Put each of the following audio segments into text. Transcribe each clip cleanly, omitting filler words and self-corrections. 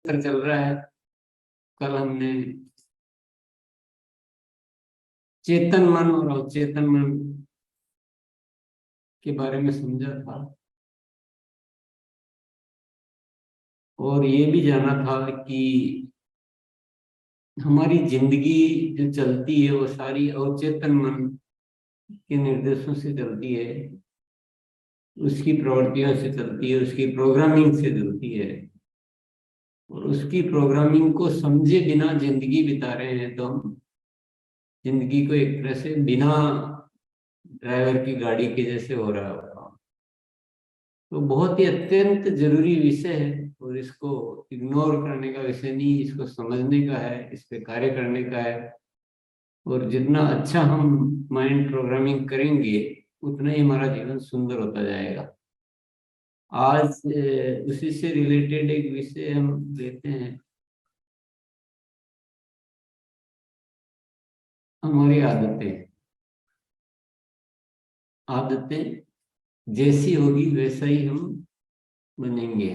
चल रहा है। कल हमने चेतन मन और अवचेतन मन के बारे में समझा था और ये भी जाना था कि हमारी जिंदगी जो चलती है वो सारी अवचेतन मन के निर्देशों से चलती है, उसकी प्रवृत्तियों से चलती है, उसकी प्रोग्रामिंग से चलती है। और उसकी प्रोग्रामिंग को समझे बिना जिंदगी बिता रहे हैं तो हम जिंदगी को एक तरह से बिना ड्राइवर की गाड़ी के जैसे हो रहा होगा। तो बहुत ही अत्यंत जरूरी विषय है और इसको इग्नोर करने का विषय नहीं, इसको समझने का है, इस पे कार्य करने का है। और जितना अच्छा हम माइंड प्रोग्रामिंग करेंगे उतना ही हमारा जीवन सुंदर होता जाएगा। आज उसी से रिलेटेड एक विषय हम लेते हैं, हमारी आदतें। आदतें जैसी होगी वैसा ही हम बनेंगे।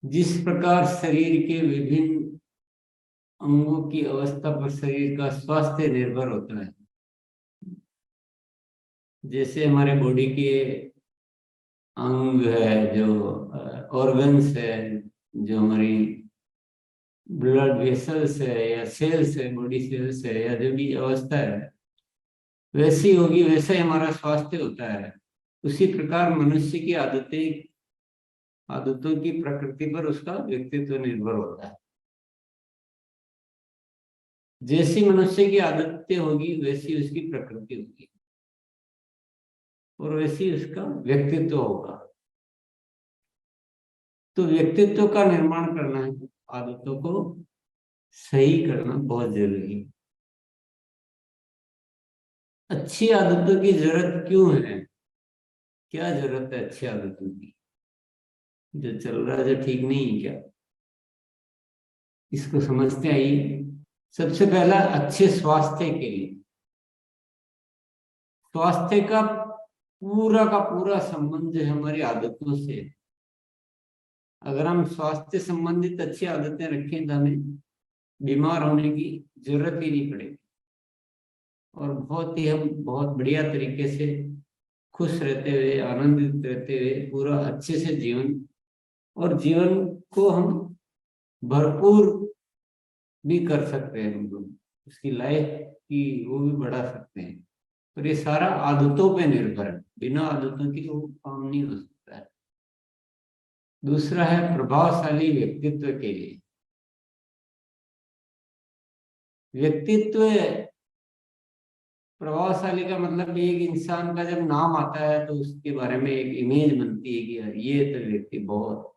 जिस प्रकार शरीर के विभिन्न अंगों की अवस्था पर शरीर का स्वास्थ्य निर्भर होता है, जैसे हमारे बॉडी के अंग है, जो ऑर्गन्स है, जो हमारी ब्लड वेसल्स है या सेल्स है, बॉडी सेल्स है, या जो भी अवस्था है वैसी होगी वैसा ही हमारा स्वास्थ्य होता है। उसी प्रकार मनुष्य की आदतों की प्रकृति पर उसका व्यक्तित्व निर्भर होता है। जैसी मनुष्य की आदतें होगी वैसी उसकी प्रकृति होगी और वैसी उसका व्यक्तित्व होगा। तो व्यक्तित्व का निर्माण करना है, आदतों को सही करना बहुत जरूरी है। अच्छी आदतों की जरूरत क्यों है? क्या जरूरत है अच्छी आदतों की? जो चल रहा है जो ठीक नहीं है क्या? इसको समझते आइए। सबसे पहला, अच्छे स्वास्थ्य के लिए। स्वास्थ्य का पूरा संबंध है हमारी आदतों से। अगर हम स्वास्थ्य संबंधित अच्छी आदतें रखें तो हमें बीमार होने की जरूरत ही नहीं पड़ेगी और हम बहुत बढ़िया तरीके से खुश रहते हुए, आनंदित रहते हुए पूरा अच्छे से जीवन को हम भरपूर भी कर सकते हैं। हम लोग उसकी लाइफ की वो भी बढ़ा सकते हैं। पर ये सारा आदतों पे निर्भर है, बिना आदतों की वो काम नहीं हो सकता है। दूसरा है प्रभावशाली व्यक्तित्व के लिए। व्यक्तित्व प्रभावशाली का मतलब ये कि इंसान का जब नाम आता है तो उसके बारे में एक इमेज बनती है कि यार ये तो व्यक्ति बहुत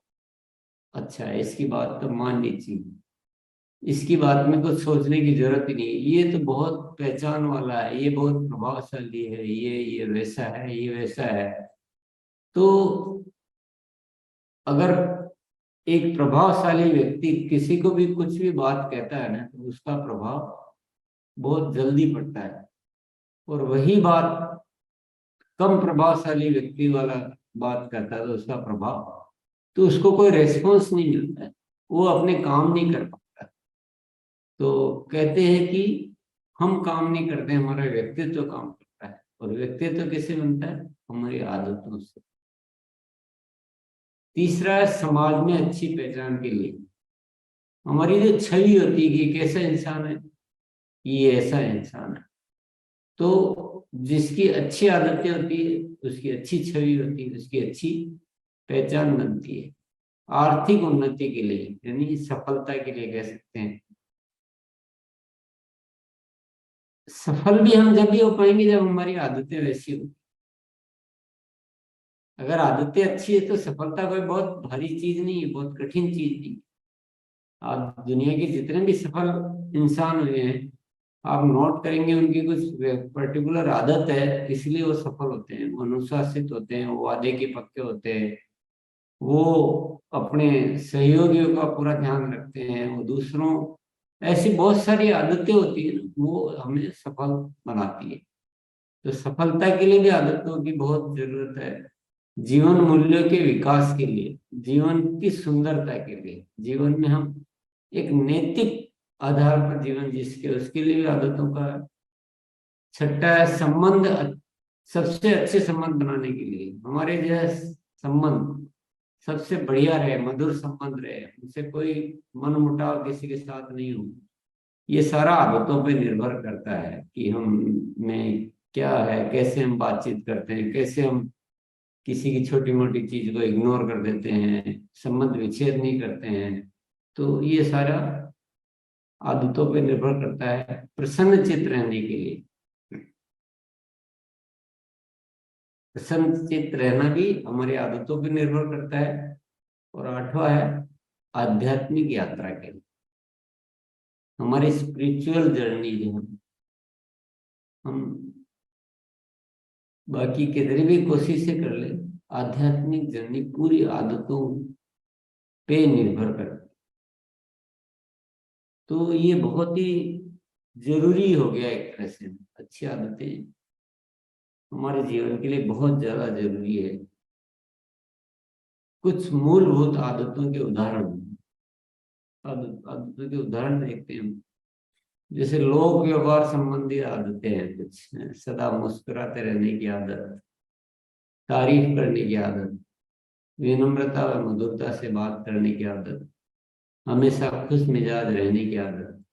अच्छा है, इसकी बात तो माननी चाहिए, इसकी बात में कुछ सोचने की जरूरत ही नहीं है, ये तो बहुत पहचान वाला है, ये बहुत प्रभावशाली है, ये वैसा है, ये वैसा है। तो अगर एक प्रभावशाली व्यक्ति किसी को भी कुछ भी बात कहता है ना तो उसका प्रभाव बहुत जल्दी पड़ता है। और वही बात कम प्रभावशाली व्यक्ति वाला बात करता है तो उसका प्रभाव, तो उसको कोई रेस्पॉन्स नहीं मिलता है, वो अपने काम नहीं कर पाता। तो कहते हैं कि हम काम नहीं करते, हमारा व्यक्तित्व काम करता है। और व्यक्तित्व कैसे बनता है? हमारी आदतों से। तीसरा है समाज में अच्छी पहचान के लिए। हमारी जो छवि होती है कि कैसा इंसान है, ये ऐसा इंसान है। तो जिसकी अच्छी आदतें होती है उसकी अच्छी छवि होती है, उसकी अच्छी पहचान बनती है। आर्थिक उन्नति के लिए यानी सफलता के लिए कह सकते हैं। सफल भी हम जब भी हो पाएंगे जब हमारी आदतें वैसी होगी। अगर आदतें अच्छी है तो सफलता कोई बहुत भारी चीज नहीं है, बहुत कठिन चीज नहीं। आप दुनिया के जितने भी सफल इंसान हुए हैं, आप नोट करेंगे उनकी कुछ पर्टिकुलर आदत है, इसलिए वो सफल होते हैं। वो अनुशासित होते हैं, वो वादे के पक्के होते हैं, वो अपने सहयोगियों का पूरा ध्यान रखते हैं, वो दूसरों, ऐसी बहुत सारी आदतें होती है ना, वो हमें सफल बनाती है। तो सफलता के लिए भी आदतों की बहुत जरूरत है। जीवन मूल्यों के विकास के लिए, जीवन की सुंदरता के लिए, जीवन में हम एक नैतिक आधार पर जीवन जिसके उसके लिए भी आदतों का। छठा है संबंध, सबसे अच्छे संबंध बनाने के लिए हमारे जो है संबंध सबसे बढ़िया रहे, मधुर संबंध रहे, उनसे कोई मनमुटाव किसी के साथ नहीं हो। ये सारा आदतों पे निर्भर करता है कि हम में क्या है, कैसे हम बातचीत करते हैं, कैसे हम किसी की छोटी मोटी चीज को इग्नोर कर देते हैं, संबंध विच्छेद नहीं करते हैं। तो ये सारा आदतों पे निर्भर करता है प्रसन्न चित्त रहने के लिए। प्रसन्न चित्त रहना भी हमारी आदतों पे निर्भर करता है। और आठवां है आध्यात्मिक यात्रा के लिए, हमारी स्पिरिचुअल जर्नी जो है, हम बाकी कितनी भी कोशिशें कर ले, आध्यात्मिक जर्नी पूरी आदतों पे निर्भर करती है। तो ये बहुत ही जरूरी हो गया एक तरह से, अच्छी आदतें हमारे जीवन के लिए बहुत ज्यादा जरूरी है। कुछ मूलभूत आदतों के उदाहरण, आदतों के उदाहरण देखते हैं हम। जैसे लोक व्यवहार संबंधी आदतें हैं कुछ, सदा मुस्कुराते रहने की आदत, तारीफ करने की आदत, विनम्रता व मधुरता से बात करने की आदत, हमेशा खुश मिजाज रहने की आदत,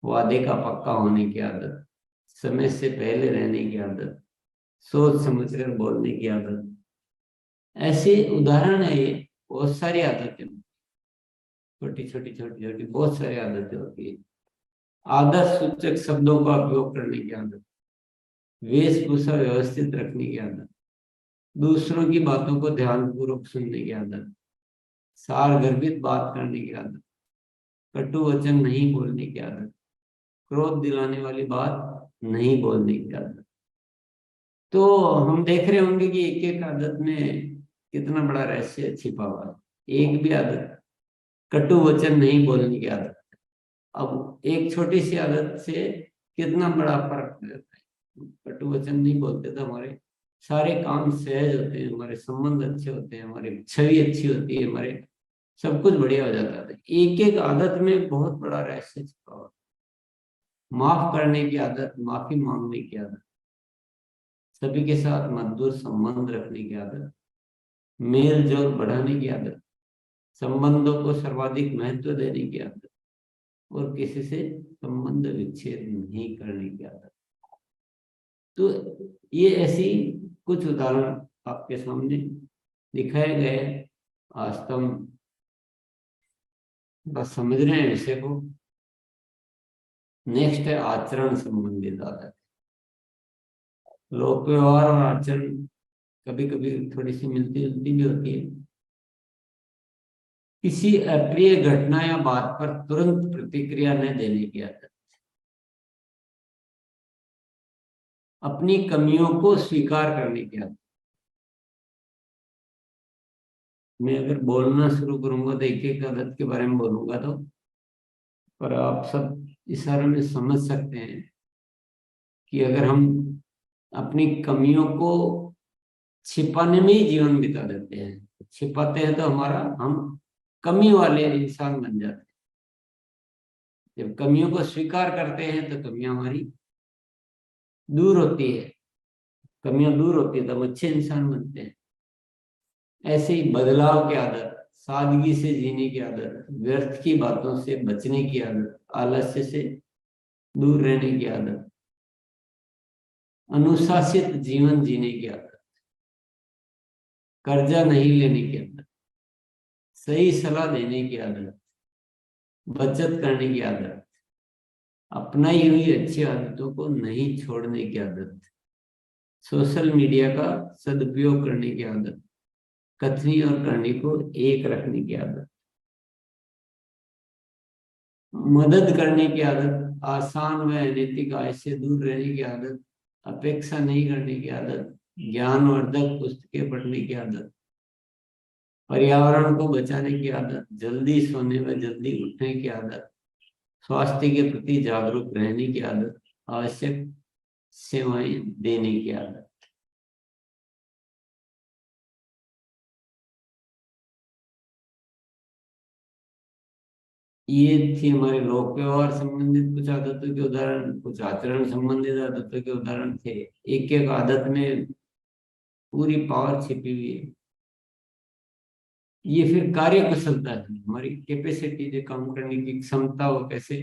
वादे का पक्का होने की आदत, समय से पहले रहने की आदत, सोच समझकर बोलने की आदत। ऐसे उदाहरण है ये, बहुत सारी आदतें, छोटी छोटी छोटी छोटी बहुत सारी आदतें होती है। आदर्श सूचक शब्दों का उपयोग करने की आदत, वेशभूषा व्यवस्थित रखने की आदत, दूसरों की बातों को ध्यानपूर्वक सुनने की आदत, सारगर्भित बात करने की आदत, कटु वचन नहीं बोलने की आदत, क्रोध दिलाने वाली बात नहीं बोलने की आदत। तो हम देख रहे होंगे कि एक एक आदत में कितना बड़ा रहस्य छिपा हुआ है। एक भी आदत, कटु वचन नहीं बोलने की आदत, अब एक छोटी सी आदत से कितना बड़ा फर्क रहता है। कटु वचन नहीं बोलते तो हमारे सारे काम सहज होते हैं, हमारे संबंध अच्छे होते हैं, हमारी छवि अच्छी होती है, हमारे सब कुछ बढ़िया हो जाता है। एक एक आदत में बहुत बड़ा रहस्य छिपा हुआ है। माफ करने की आदत, माफी मांगने की आदत, सभी के साथ मधुर संबंध रखने की आदत, मेल जोल बढ़ाने की आदत, संबंधों को सर्वाधिक महत्व देने की आदत, और किसी से संबंध विच्छेद नहीं करने की आदत। तो ये ऐसी कुछ उदाहरण आपके सामने दिखाए गए। आज तो हम बस समझ रहे हैं विषय को। नेक्स्ट है आचरण संबंधित आदत। लोक व्यवहार और आचरण कभी कभी थोड़ी सी मिलती जुलती भी होती है। किसी अप्रिय घटना या बात पर तुरंत प्रतिक्रिया न देने की आदत, अपनी कमियों को स्वीकार करने की आदत। मैं अगर बोलना शुरू करूंगा तो एक एक आदत के बारे में बोलूंगा तो, पर आप सब इशारे में समझ सकते हैं कि अगर हम अपनी कमियों को छिपाने में ही जीवन बिता देते हैं, छिपाते हैं तो हमारा हम कमी वाले इंसान बन जाते हैं। जब कमियों को स्वीकार करते हैं तो कमियां हमारी दूर होती है, कमियां दूर होती है तो हम अच्छे इंसान बनते हैं। ऐसे ही बदलाव की आदत, सादगी से जीने की आदत, व्यर्थ की बातों से बचने की आदत, आलस्य से दूर रहने की आदत, अनुशासित जीवन जीने की आदत, कर्जा नहीं लेने की आदत, सही सलाह देने की आदत, बचत करने की आदत, अपनाई हुई अच्छी आदतों को नहीं छोड़ने की आदत, सोशल मीडिया का सदुपयोग करने की आदत, कथनी और करनी को एक रखने की आदत, मदद करने की आदत, आसान व अनैतिक आय से दूर रहने की आदत, अपेक्षा नहीं करने की आदत, ज्ञानवर्धक पुस्तकें पढ़ने की आदत, पर्यावरण को बचाने की आदत, जल्दी सोने व जल्दी उठने की आदत, स्वास्थ्य के प्रति जागरूक रहने की आदत, आवश्यक सेवाएं देने की आदत। ये थी हमारे लोक व्यवहार संबंधित कुछ आदतों के उदाहरण, कुछ आचरण संबंधित आदतों के उदाहरण थे। एक एक आदत में पूरी पावर छिपी हुई है। ये फिर कार्य कुशलता है, हमारी कैपेसिटी, जो काम करने की क्षमता हो कैसे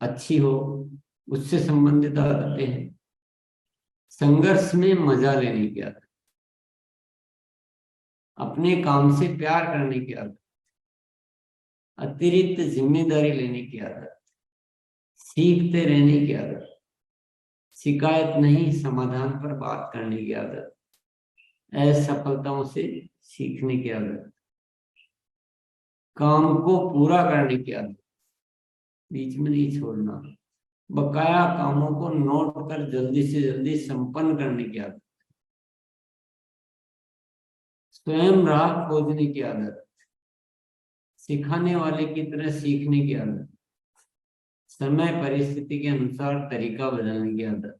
अच्छी हो, उससे संबंधित आदतें हैं। संघर्ष में मजा लेने की आदत, अपने काम से प्यार करने की आदत, अतिरिक्त जिम्मेदारी लेने की आदत, सीखते रहने की आदत, शिकायत नहीं समाधान पर बात करने की आदत, असफलताओं से सीखने की आदत, काम को पूरा करने की आदत, बीच में नहीं छोड़ना, बकाया कामों को नोट कर जल्दी से जल्दी संपन्न करने की आदत, स्वयं राह खोजने की आदत, सिखाने वाले की तरह सीखने की आदत, समय परिस्थिति के अनुसार तरीका बदलने की आदत,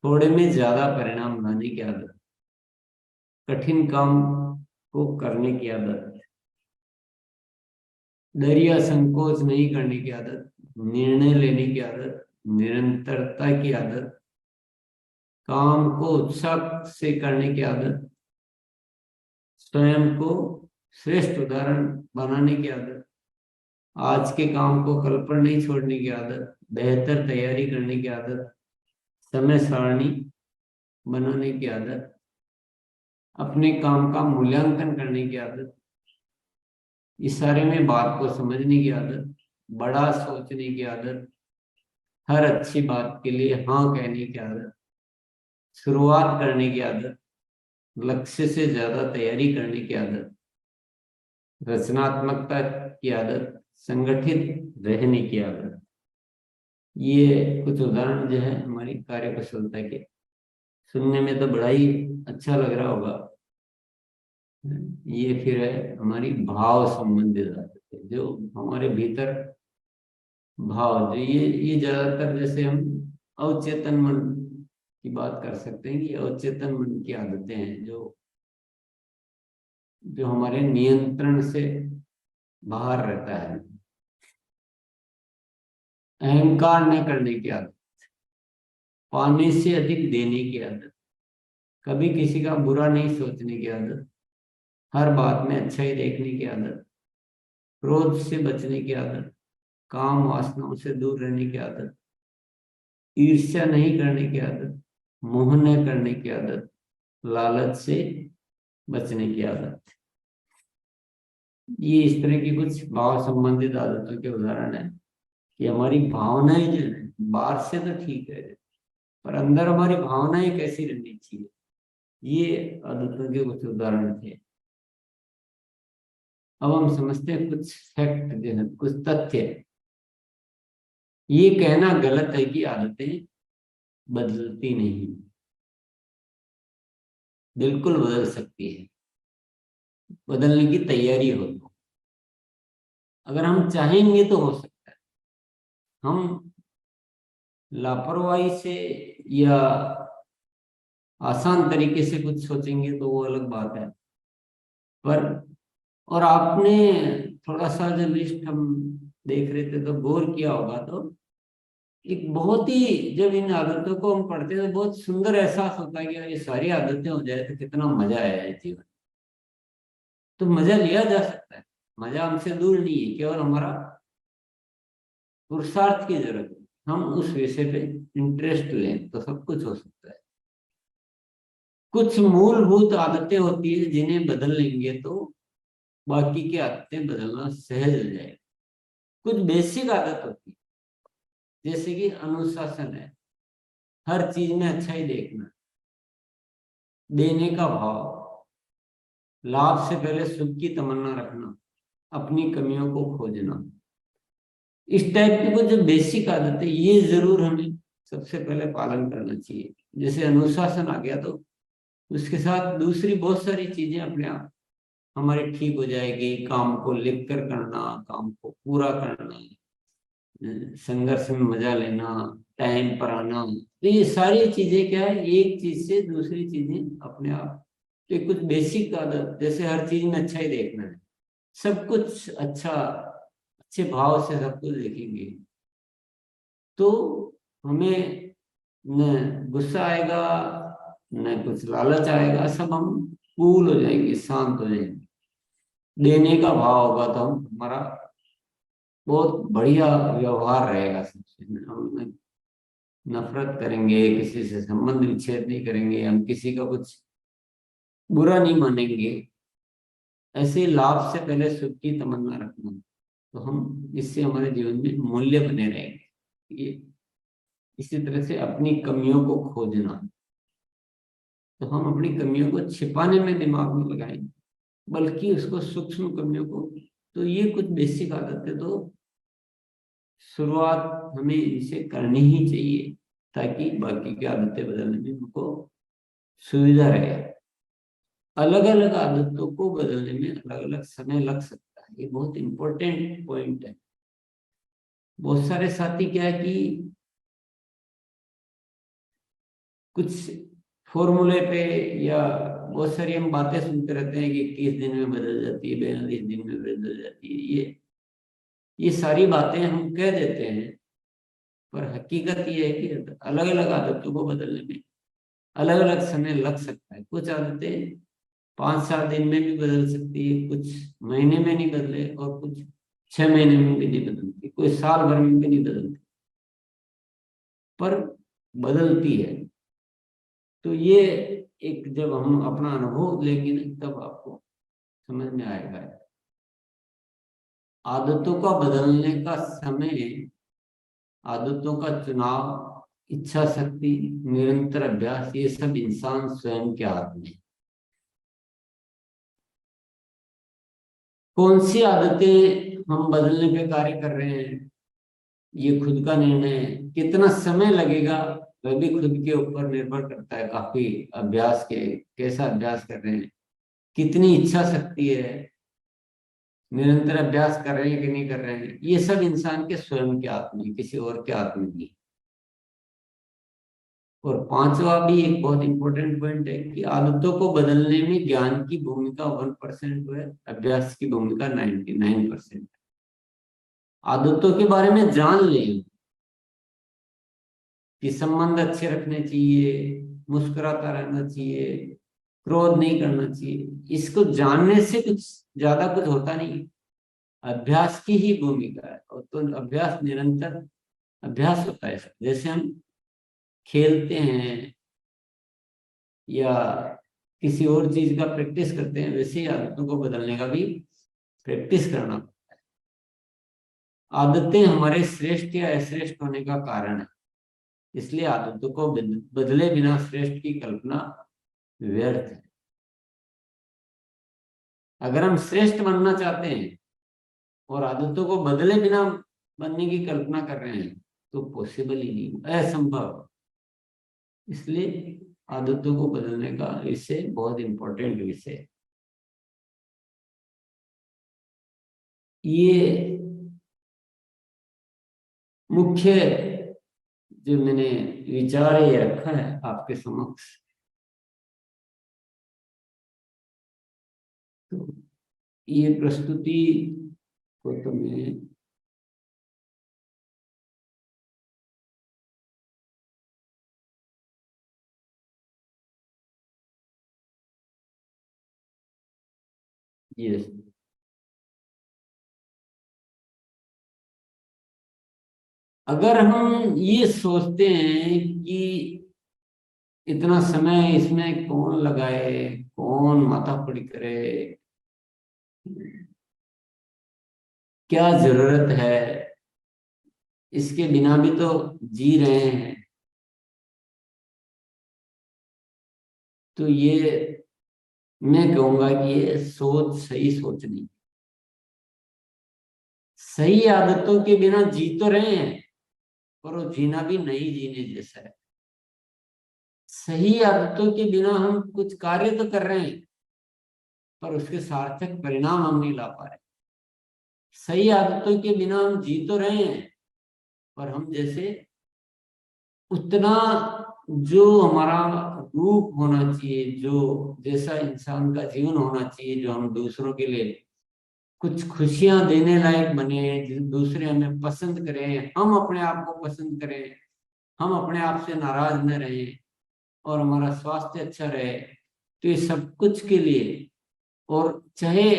थोड़े में ज्यादा परिणाम लाने की आदत, कठिन काम को करने की आदत, डर या संकोच नहीं करने की आदत, निर्णय लेने की आदत, निरंतरता की आदत, काम को उत्साह से करने की आदत, स्वयं को श्रेष्ठ उदाहरण बनाने की आदत, आज के काम को कल पर नहीं छोड़ने की आदत, बेहतर तैयारी करने की आदत, समय सारणी बनाने की आदत, अपने काम का मूल्यांकन करने की आदत, इशारे में बात को समझने की आदत, बड़ा सोचने की आदत, हर अच्छी बात के लिए हाँ कहने की आदत, शुरुआत करने की आदत, लक्ष्य से ज्यादा तैयारी करने की आदत, रचनात्मकता की आदत, संगठित रहने की आदत। ये कुछ उदाहरण जो है हमारी कार्य कुशलता के। सुनने में तो बड़ा ही अच्छा लग रहा होगा। ये फिर है हमारी भाव संबंधित आदतें, जो हमारे भीतर भाव, जो ये ज्यादातर जैसे हम अवचेतन मन की बात कर सकते हैं कि अवचेतन मन की आदतें हैं जो जो हमारे नियंत्रण से बाहर रहता है। अहंकार न करने की आदत, पाने से अधिक देने की आदत, कभी किसी का बुरा नहीं सोचने की आदत, हर बात में अच्छाई देखने की आदत, क्रोध से बचने की आदत, काम वासनाओं से दूर रहने की आदत, ईर्ष्या नहीं करने की आदत, मोह न करने की आदत, लालच से बचने की आदत। ये इस तरह की कुछ भाव संबंधित आदतों के उदाहरण है कि हमारी भावनाएं जो है बाहर से तो ठीक है, पर अंदर हमारी भावनाएं कैसी रहनी चाहिए, ये आदतों के कुछ उदाहरण थे। अब हम समझते हैं कुछ फैक्ट जो है, कुछ तथ्य। ये कहना गलत है कि आदतें बदलती नहीं, बिल्कुल बदल सकती है, बदलने की तैयारी हो तो। अगर हम चाहेंगे तो हो सकता है। हम लापरवाही से या आसान तरीके से कुछ सोचेंगे तो वो अलग बात है। पर और आपने थोड़ा सा जो लिस्ट हम देख रहे थे तो गौर किया होगा, तो एक बहुत ही, जब इन आदतों को हम पढ़ते हैं तो बहुत सुंदर एहसास होता है कि यार ये सारी आदतें हो जाए तो कितना मजा आया है जीवन। तो मजा लिया जा सकता है, मजा हमसे दूर नहीं है, केवल हमारा पुरुषार्थ की जरूरत है। हम उस विषय पे इंटरेस्ट लें तो सब कुछ हो सकता है। कुछ मूलभूत आदतें होती है जिन्हें बदल लेंगे तो बाकी की आदतें बदलना सहज हो जाएगा। कुछ बेसिक आदत होती है, जैसे कि अनुशासन है, हर चीज में अच्छाई देखना, देने का भाव, लाभ से पहले सुख की तमन्ना रखना, अपनी कमियों को खोजना। इस टाइप की कुछ जो बेसिक आदतें, ये जरूर हमें सबसे पहले पालन करना चाहिए। जैसे अनुशासन आ गया तो उसके साथ दूसरी बहुत सारी चीजें अपने आप हमारे ठीक हो जाएगी। काम को लिख कर करना, काम को पूरा करना, संघर्ष में मजा लेना, टाइम पर आना, तो ये सारी चीजें क्या है, एक चीज से दूसरी चीजें अपने आप। तो कुछ बेसिक आदत, जैसे हर चीज में अच्छा ही देखना है, सब कुछ अच्छा, अच्छे भाव से सब कुछ देखेंगे, तो हमें न गुस्सा आएगा, न कुछ लालच आएगा, सब हम कूल हो जाएंगे, शांत हो जाएंगे। देने का भाव होगा तो हम हमारा बहुत बढ़िया व्यवहार रहेगा सबसे। हम नफरत करेंगे, किसी से संबंध विच्छेद नहीं करेंगे, हम किसी का कुछ बुरा नहीं मानेंगे। ऐसे लाभ से पहले सुख की तमन्ना रखना, तो हम इससे हमारे जीवन में मूल्य बने रहेंगे। ये इसी तरह से अपनी कमियों को खोजना, तो हम अपनी कमियों को छिपाने में दिमाग में लगाएं, बल्कि उसको सूक्ष्म कमियों को, तो ये कुछ बेसिक आदतें तो शुरुआत हमें इनसे करनी ही चाहिए, ताकि बाकी की आदतें बदलने में हमको सुविधा रहे। अलग अलग आदतों को बदलने में अलग अलग समय लग सकता है, ये बहुत इंपॉर्टेंट पॉइंट है। बहुत सारे साथी क्या है कि कुछ फॉर्मूले पे या बहुत सारी हम बातें सुनते रहते हैं कि 21 दिन में बदल जाती है, 42 दिन में बदल जाती है। ये सारी बातें हम कह देते हैं, पर हकीकत ये है कि अलग अलग आदतों को बदलने में अलग अलग समय लग सकता है। कुछ आदतें 5-7 दिन में भी बदल सकती है, कुछ महीने में नहीं बदले, और कुछ 6 महीने में भी नहीं बदलती, कोई साल भर में भी नहीं बदलती, पर बदलती है। तो ये एक जब हम अपना अनुभव लेंगे ना, तब आपको समझ में आएगा। आदतों का बदलने का समय, आदतों का चुनाव, इच्छा शक्ति, निरंतर अभ्यास, ये सब इंसान स्वयं के हाथ में है। कौन सी आदतें हम बदलने पे कार्य कर रहे हैं, ये खुद का निर्णय है। कितना समय लगेगा वह भी खुद के ऊपर निर्भर करता है, काफी अभ्यास के, कैसा अभ्यास कर रहे हैं, कितनी इच्छा शक्ति है, निरंतर अभ्यास कर रहे हैं कि नहीं कर रहे हैं। ये सब इंसान के स्वयं के हाथ में, किसी और के हाथ में नहीं। और पांचवा भी एक बहुत इंपॉर्टेंट पॉइंट है कि आदतों को बदलने में ज्ञान की भूमिका 1% है, अभ्यास की भूमिका 99% है। आदतों के बारे में जान लें कि संबंध अच्छे रखने चाहिए, मुस्कुराता रहना चाहिए, क्रोध नहीं करना चाहिए, इसको जानने से कुछ ज्यादा कुछ होता नहीं है। अभ्यास की ही भूमिका है, और तो अभ्यास निरंतर अभ्यास होता है। जैसे हम खेलते हैं या किसी और चीज का प्रैक्टिस करते हैं, वैसे ही आदतों को बदलने का भी प्रैक्टिस करना पड़ता है। आदतें हमारे श्रेष्ठ या अश्रेष्ठ होने का कारण है, इसलिए आदतों को बदले बिना श्रेष्ठ की कल्पना व्यर्थ है। अगर हम श्रेष्ठ बनना चाहते हैं और आदतों को बदले बिना बनने की कल्पना कर रहे हैं, तो पॉसिबल ही नहीं, असंभव। इसलिए आदतों को बदलने का विषय बहुत इंपॉर्टेंट विषय है। ये मुख्य जो मैंने विचार ये रखा है आपके समक्ष, तो ये प्रस्तुति को तो मैं ये, अगर हम ये सोचते हैं कि इतना समय इसमें कौन लगाए, कौन माथापड़ी करे, क्या जरूरत है, इसके बिना भी तो जी रहे हैं, तो ये मैं कहूंगा कि ये सोच सही सोच नहीं। सही आदतों के बिना जी तो रहे हैं, पर वो जीना भी नहीं जीने जैसा है। सही आदतों के बिना हम कुछ कार्य तो कर रहे हैं, पर उसके सार्थक परिणाम हम नहीं ला पा रहे। सही आदतों के बिना हम जी तो रहे हैं, पर हम जैसे उतना जो हमारा रूप होना चाहिए, जो जैसा इंसान का जीवन होना चाहिए, जो हम दूसरों के लिए कुछ खुशियां देने लायक बने, दूसरे हमें पसंद करें, हम अपने आप को पसंद करें, हम अपने आप से नाराज न रहें और हमारा स्वास्थ्य अच्छा रहे। तो ये सब कुछ के लिए, और चाहे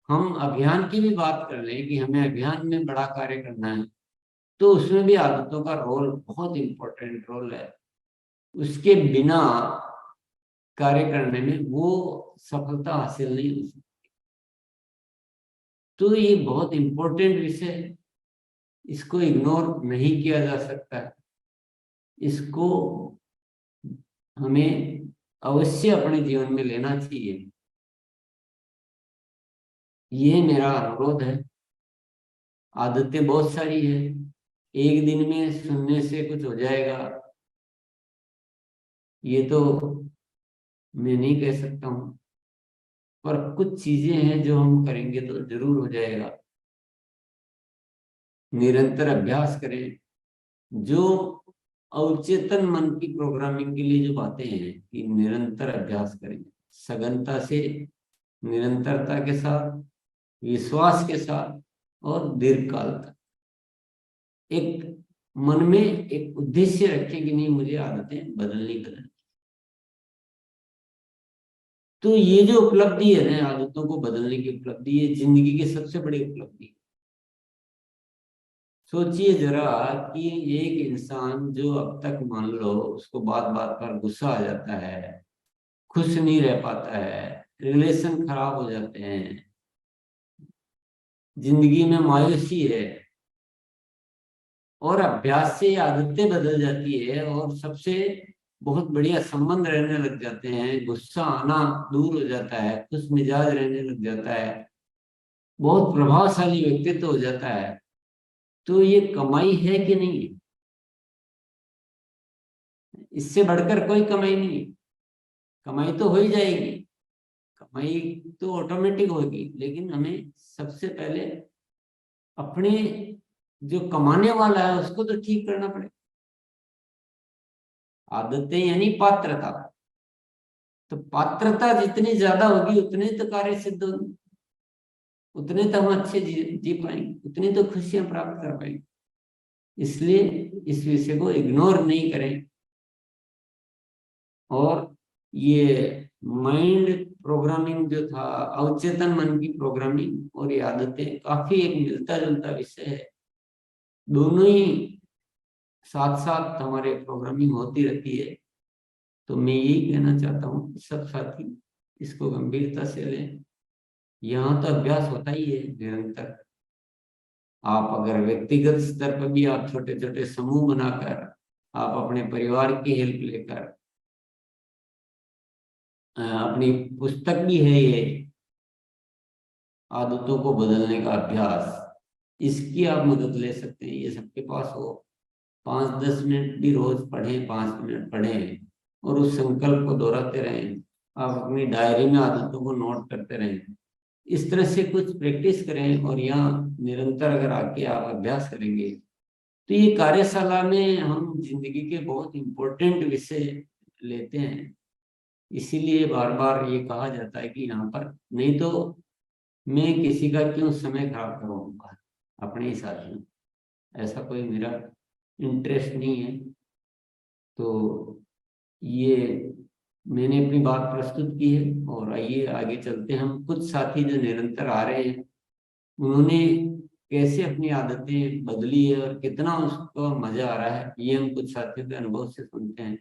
हम अभियान की भी बात कर लें कि हमें अभियान में बड़ा कार्य करना है, तो उसमें भी आदतों का रोल बहुत इम्पोर्टेंट रोल है। उसके बिना कार्य करने में वो सफलता हासिल नहीं हो सकती। तो ये बहुत इम्पोर्टेंट विषय है, इसको इग्नोर नहीं किया जा सकता है। इसको हमें अवश्य अपने जीवन में लेना चाहिए। ये मेरा अनुरोध है। आदतें बहुत सारी है, एक दिन में सुनने से कुछ हो जाएगा ये तो मैं नहीं कह सकता हूँ, पर कुछ चीजें हैं जो हम करेंगे तो जरूर हो जाएगा। निरंतर अभ्यास करें। जो अवचेतन मन की प्रोग्रामिंग के लिए जो बातें हैं कि निरंतर अभ्यास करें, सघनता से, निरंतरता के साथ, विश्वास के साथ और दीर्घ काल तक एक मन में एक उद्देश्य रखें कि नहीं, मुझे आदतें बदलनी। तो ये जो उपलब्धि है ना, आदतों को बदलने की उपलब्धि, ये जिंदगी की सबसे बड़ी उपलब्धि है। सोचिए जरा कि एक इंसान जो अब तक मान लो उसको बात बात पर गुस्सा आ जाता है, खुश नहीं रह पाता है, रिलेशन खराब हो जाते हैं, जिंदगी में मायूसी है, और अभ्यास से ये आदतें बदल जाती है और सबसे बहुत बढ़िया संबंध रहने लग जाते हैं, गुस्सा आना दूर हो जाता है, खुश मिजाज रहने लग जाता है, बहुत प्रभावशाली व्यक्तित्व हो जाता है। तो ये कमाई है कि नहीं है? इससे बढ़कर कोई कमाई नहीं है। कमाई तो हो ही जाएगी, कमाई तो ऑटोमेटिक होगी, लेकिन हमें सबसे पहले अपने जो कमाने वाला है उसको तो ठीक करना पड़ेगा। आदतें यानी पात्रता। तो पात्रता जितनी ज्यादा होगी उतने तो कार्य सिद्ध होंगे, उतने तो हम अच्छे जी पाएंगे, उतनी तो खुशियां प्राप्त कर पाएंगे। इसलिए इस विषय को इग्नोर नहीं करें। और ये माइंड प्रोग्रामिंग जो था, अवचेतन मन की प्रोग्रामिंग और ये आदतें काफी एक मिलता जुलता विषय है। दोनों ही साथ साथ हमारे प्रोग्रामिंग होती रहती है। तो मैं यही कहना चाहता हूँ कि सब साथी इसको गंभीरता से लें। यहाँ तो अभ्यास होता ही है निरंतर। आप अगर व्यक्तिगत स्तर पर भी आप छोटे छोटे समूह बनाकर, आप अपने परिवार की हेल्प लेकर, अपनी पुस्तक भी है ये आदतों को बदलने का अभ्यास, इसकी आप मदद ले सकते हैं। ये सबके पास हो, 5-10 मिनट भी रोज पढ़ें, 5 मिनट पढ़ें और उस संकल्प को दोहराते रहें। आप अपनी डायरी में आदतों को नोट करते रहें। इस तरह से कुछ प्रैक्टिस करें और यहाँ निरंतर अगर आके आप अभ्यास करेंगे तो ये कार्यशाला में हम जिंदगी के बहुत इम्पोर्टेंट विषय लेते हैं। इसीलिए बार बार ये कहा जाता है कि यहाँ पर, नहीं तो मैं किसी का क्यों समय खराब करूँगा अपने ही साथ में, ऐसा कोई मेरा इंटरेस्ट नहीं है। तो ये मैंने अपनी बात प्रस्तुत की है और आइए आगे चलते हैं। हम कुछ साथी जो निरंतर आ रहे हैं उन्होंने कैसे अपनी आदतें बदली है और कितना उसको मजा आ रहा है, ये हम कुछ साथियों के अनुभव से सुनते हैं।